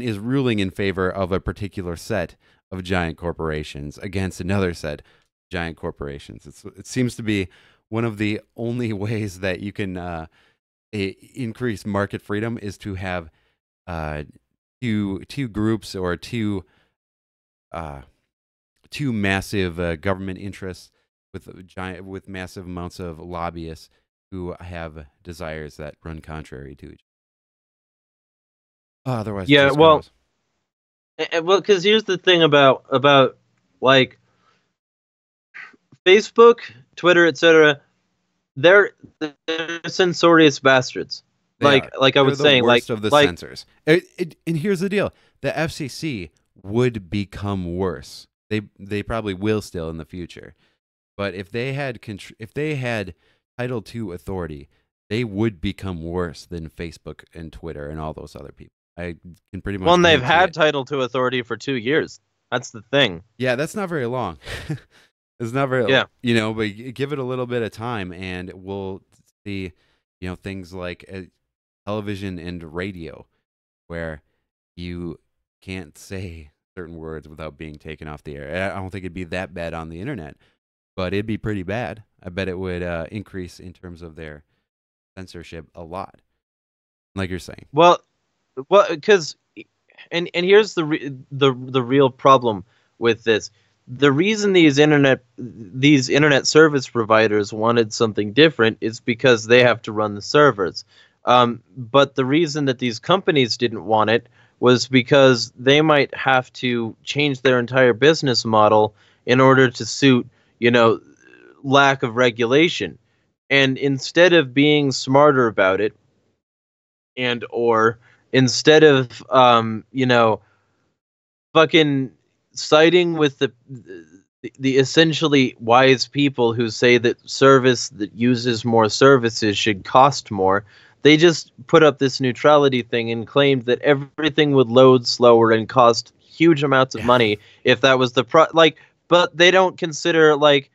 is ruling in favor of a particular set of giant corporations against another set of giant corporations. It seems to be one of the only ways that you can increase market freedom is to have two groups or two massive government interests with massive amounts of lobbyists who have desires that run contrary to each other. Otherwise, yeah, well, because here's the thing about like Facebook, Twitter, etc. They're censorious bastards. Like I was saying, worst of the censors. And here's the deal: the FCC would become worse. They probably will still in the future, but if they had Title II authority, they would become worse than Facebook and Twitter and all those other people. I can pretty much. Well, and they've had Title II authority for 2 years. That's the thing. Yeah, that's not very long. It's not very, but give it a little bit of time, and we'll see, things like television and radio, where you can't say certain words without being taken off the air. I don't think it'd be that bad on the internet, but it'd be pretty bad. I bet it would increase in terms of their censorship a lot, like you're saying. Well, because, and here's the real problem with this. The reason these internet service providers wanted something different is because they have to run the servers. But the reason that these companies didn't want it was because they might have to change their entire business model in order to suit, lack of regulation. And instead of being smarter about it, or instead of, fucking siding with the essentially wise people who say that service that uses more services should cost more, they just put up this neutrality thing and claimed that everything would load slower and cost huge amounts of money if that was the but they don't consider like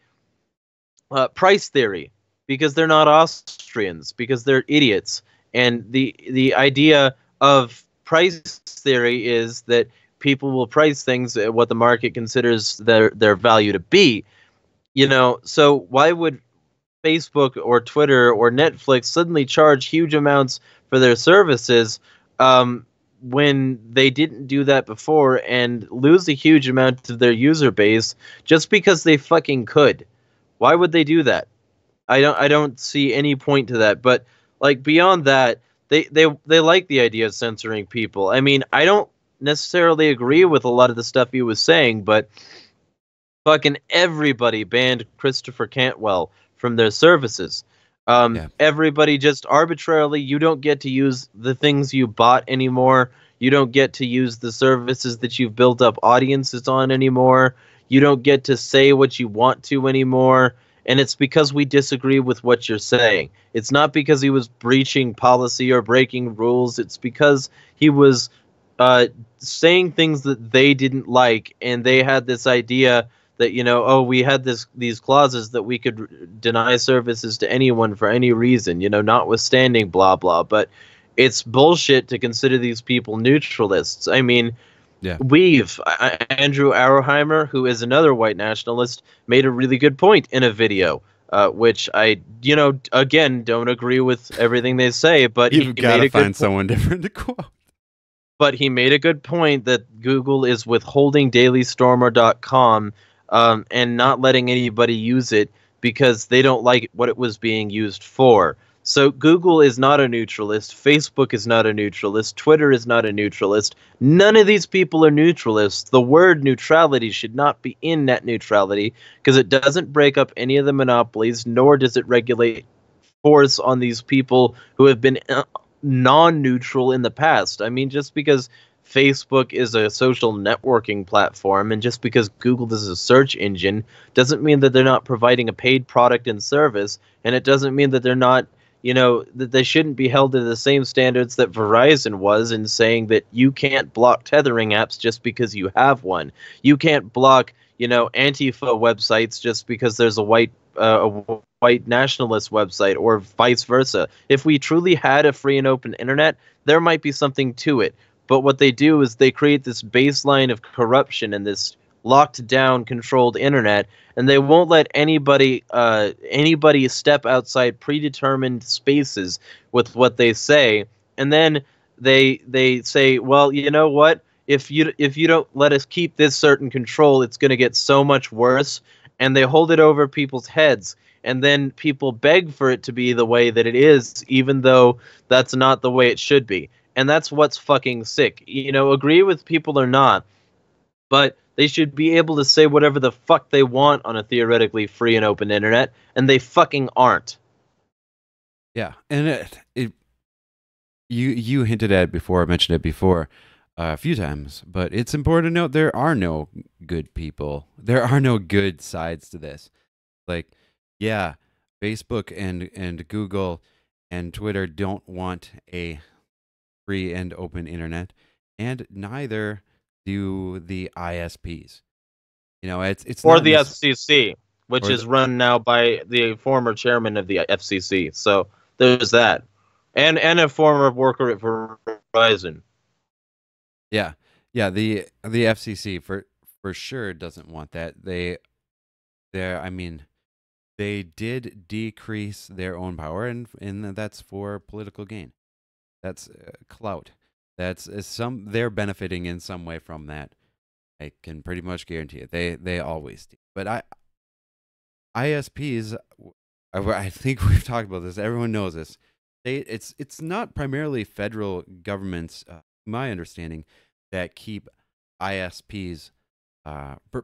price theory because they're not Austrians, because they're idiots. And the idea of price theory is that people will price things at what the market considers their value to be. So why would Facebook or Twitter or Netflix suddenly charge huge amounts for their services when they didn't do that before and lose a huge amount of their user base just because they fucking could? Why would they do that? I don't see any point to that. But like beyond that, they like the idea of censoring people. I mean, I don't necessarily agree with a lot of the stuff he was saying, but fucking everybody banned Christopher Cantwell from their services. Yeah. Everybody just arbitrarily, you don't get to use the things you bought anymore. You don't get to use the services that you've built up audiences on anymore. You don't get to say what you want to anymore. And it's because we disagree with what you're saying. It's not because he was breaching policy or breaking rules. It's because he was uh, saying things that they didn't like, and they had this idea that oh, we had these clauses that we could deny services to anyone for any reason, notwithstanding blah blah. But it's bullshit to consider these people neutralists. I mean, Yeah. Andrew Auerheimer, who is another white nationalist, made a really good point in a video, which I, again, don't agree with everything they say, but You've got to find someone different to quote. But he made a good point that Google is withholding dailystormer.com and not letting anybody use it because they don't like what it was being used for. So Google is not a neutralist. Facebook is not a neutralist. Twitter is not a neutralist. None of these people are neutralists. The word neutrality should not be in net neutrality because it doesn't break up any of the monopolies, nor does it regulate force on these people who have been non-neutral in the past. I mean, just because Facebook is a social networking platform and just because Google is a search engine doesn't mean that they're not providing a paid product and service, and it doesn't mean that they're not, that they shouldn't be held to the same standards that Verizon was in saying that you can't block tethering apps just because you have one. You can't block, Antifa websites just because there's a white nationalist website, or vice versa. If we truly had a free and open internet, there might be something to it. But what they do is they create this baseline of corruption and this locked down, controlled internet, and they won't let anybody step outside predetermined spaces with what they say. And then they say, well, you know what? If you don't let us keep this certain control, it's going to get so much worse. And they hold it over people's heads, and then people beg for it to be the way that it is, even though that's not the way it should be. And that's what's fucking sick. Agree with people or not, but they should be able to say whatever the fuck they want on a theoretically free and open internet, and they fucking aren't. Yeah, and you hinted at it before, I mentioned it before a few times, but it's important to note there are no good people. There are no good sides to this. Like, yeah, Facebook and Google and Twitter don't want a free and open internet, and neither do the ISPs. It's or not the FCC, which is run now by the former chairman of the FCC. So there's that, and a former worker at Verizon. Yeah, the FCC for sure doesn't want that. I mean, they did decrease their own power, and that's for political gain. That's clout. That's they're benefiting in some way from that. I can pretty much guarantee it. They always do. But ISPs, I think we've talked about this. Everyone knows this. It's not primarily federal governments, my understanding, that keep ISPs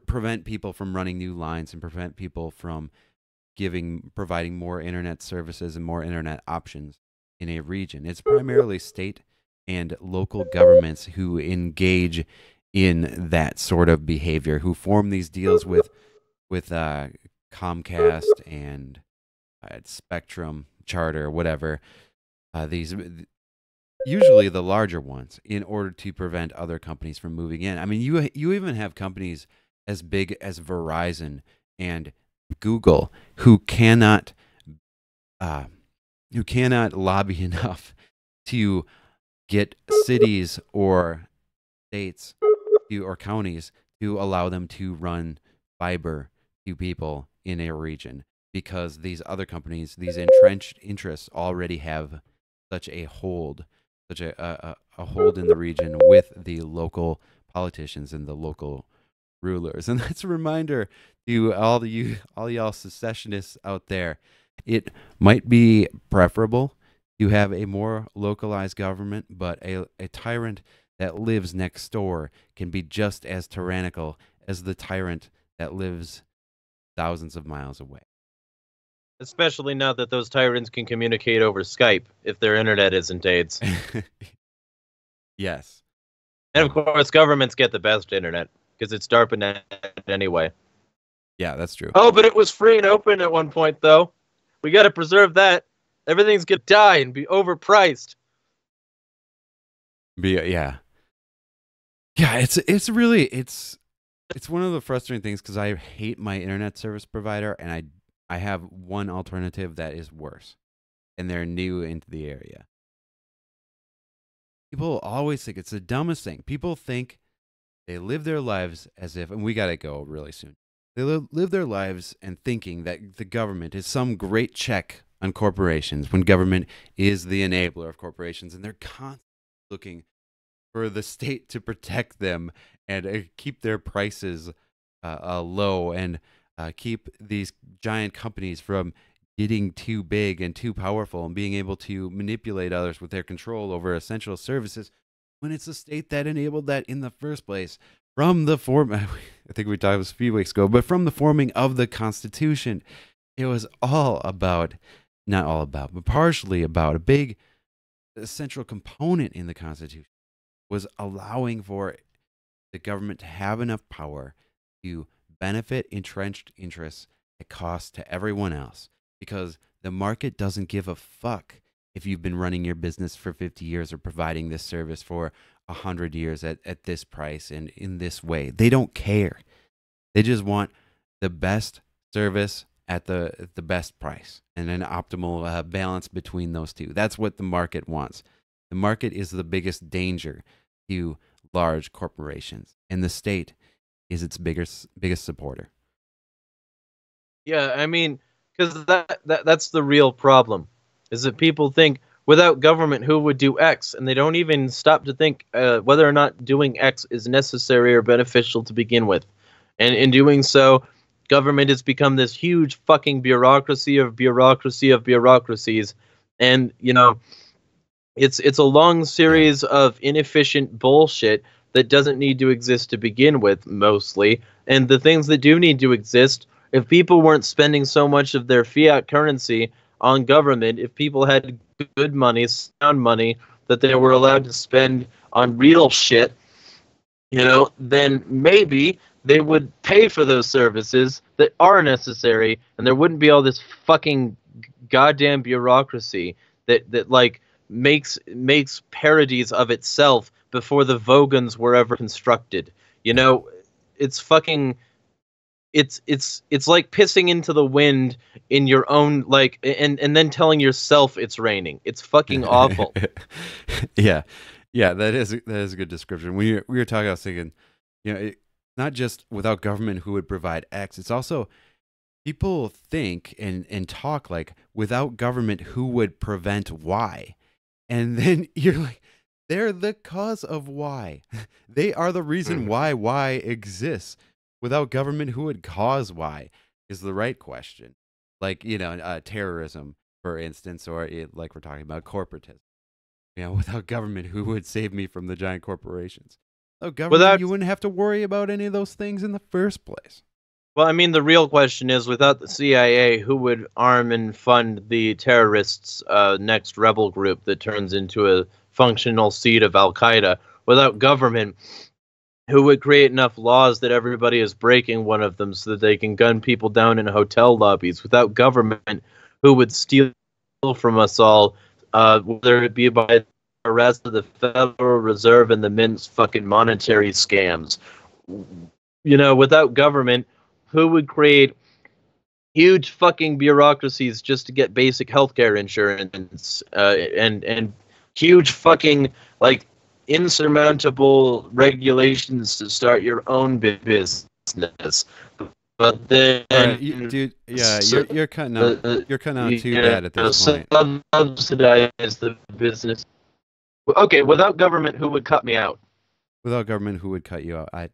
prevent people from running new lines and prevent people from providing more internet services and more internet options in a region. It's primarily state and local governments who engage in that sort of behavior, who form these deals with Comcast and Spectrum, Charter, whatever. These usually the larger ones, in order to prevent other companies from moving in. I mean, you even have companies as big as Verizon and Google, who cannot lobby enough to get cities or states or counties to allow them to run fiber to people in a region, because these other companies, these entrenched interests, already have such a hold, such a hold in the region with the local politicians and the local rulers. And that's a reminder to all y'all secessionists out there. It might be preferable to have a more localized government, but a tyrant that lives next door can be just as tyrannical as the tyrant that lives thousands of miles away. Especially now that those tyrants can communicate over Skype if their internet isn't AIDS. Yes. And of course, governments get the best internet because it's DARPANET anyway. Yeah, that's true. Oh, but it was free and open at one point, though. We got to preserve that. Everything's going to die and be overpriced. Yeah. Yeah, it's really it's one of the frustrating things, because I hate my internet service provider, and I have one alternative that is worse, and they're new into the area. People always think it's the dumbest thing. People think they live their lives as if, and we got to go really soon. They live their lives and thinking that the government is some great check on corporations, when government is the enabler of corporations, and they're constantly looking for the state to protect them and keep their prices low, and keep these giant companies from getting too big and too powerful and being able to manipulate others with their control over essential services, when it's the state that enabled that in the first place. From the I think we talked about this a few weeks ago, but from the forming of the Constitution, it was all about, not all about, but partially about, a big essential component in the Constitution was allowing for the government to have enough power to benefit entrenched interests at cost to everyone else, because the market doesn't give a fuck if you've been running your business for 50 years or providing this service for 100 years at this price and in this way. They don't care. They just want the best service at the best price, and an optimal balance between those two. That's what the market wants. The market is the biggest danger to large corporations, and the state is its biggest supporter. Yeah, I mean, because that's the real problem, is that people think without government, who would do X? And they don't even stop to think whether or not doing X is necessary or beneficial to begin with. And in doing so, government has become this huge fucking bureaucracy of bureaucracies. And, you know, it's a long series of inefficient bullshit that doesn't need to exist to begin with, mostly. And the things that do need to exist, if people weren't spending so much of their fiat currency on government, if people had good money, sound money, that they were allowed to spend on real shit, you know, then maybe they would pay for those services that are necessary, and there wouldn't be all this fucking goddamn bureaucracy that like makes parodies of itself before the Vogons were ever constructed. You know, it's fucking it's like pissing into the wind in your own, like, and then telling yourself it's raining. It's fucking awful. Yeah, that is a good description. We were talking, I was thinking, you know, not just without government who would provide X, it's also people think and talk like without government who would prevent Y, and then you're like, they're the cause of Y. They are the reason why Y exists. Without government, who would cause Y is the right question. Like, you know, terrorism, for instance, or like we're talking about corporatism. You know, without government, who would save me from the giant corporations? Without government, you wouldn't have to worry about any of those things in the first place. Well, I mean, the real question is, without the CIA, who would arm and fund the terrorists' next rebel group that turns into a functional seat of Al-Qaeda? Without government, who would create enough laws that everybody is breaking one of them so that they can gun people down in hotel lobbies? Without government, who would steal from us all, whether it be by the arrest of the Federal Reserve and the Mint's fucking monetary scams? without government, who would create huge fucking bureaucracies just to get basic healthcare insurance, and huge fucking like insurmountable regulations to start your own business. But then, All right, dude. Yeah, you're cutting out. You're cutting out too bad at this point. Subsidize the business. Okay, without government, who would cut me out? Without government, who would cut you out? I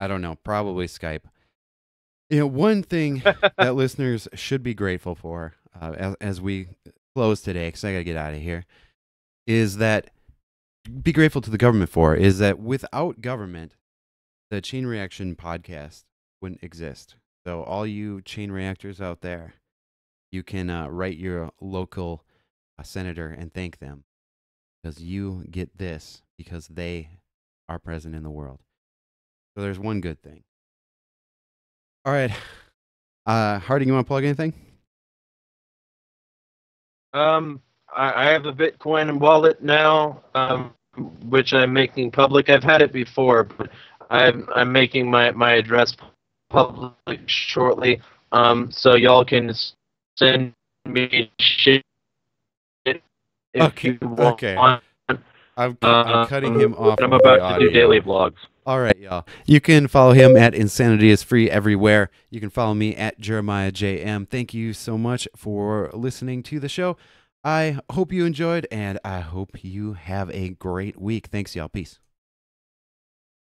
don't know. Probably Skype. One thing that listeners should be grateful for, as we close today, because I got to get out of here, is that be grateful to the government for is that without government, the Chain Reaction podcast wouldn't exist. So all you chain reactors out there, you can write your local senator and thank them because you get this because they are present in the world. So there's one good thing. All right. Harding, you want to plug anything? I have a Bitcoin wallet now, which I'm making public. I've had it before, but I'm making my address public shortly. So y'all can send me shit if you want. Okay. I'm cutting him off. I'm about to do daily vlogs. All right, y'all. You can follow him at Insanity is Free everywhere. You can follow me at Jeremiah JM. Thank you so much for listening to the show. I hope you enjoyed, and I hope you have a great week. Thanks, y'all. Peace.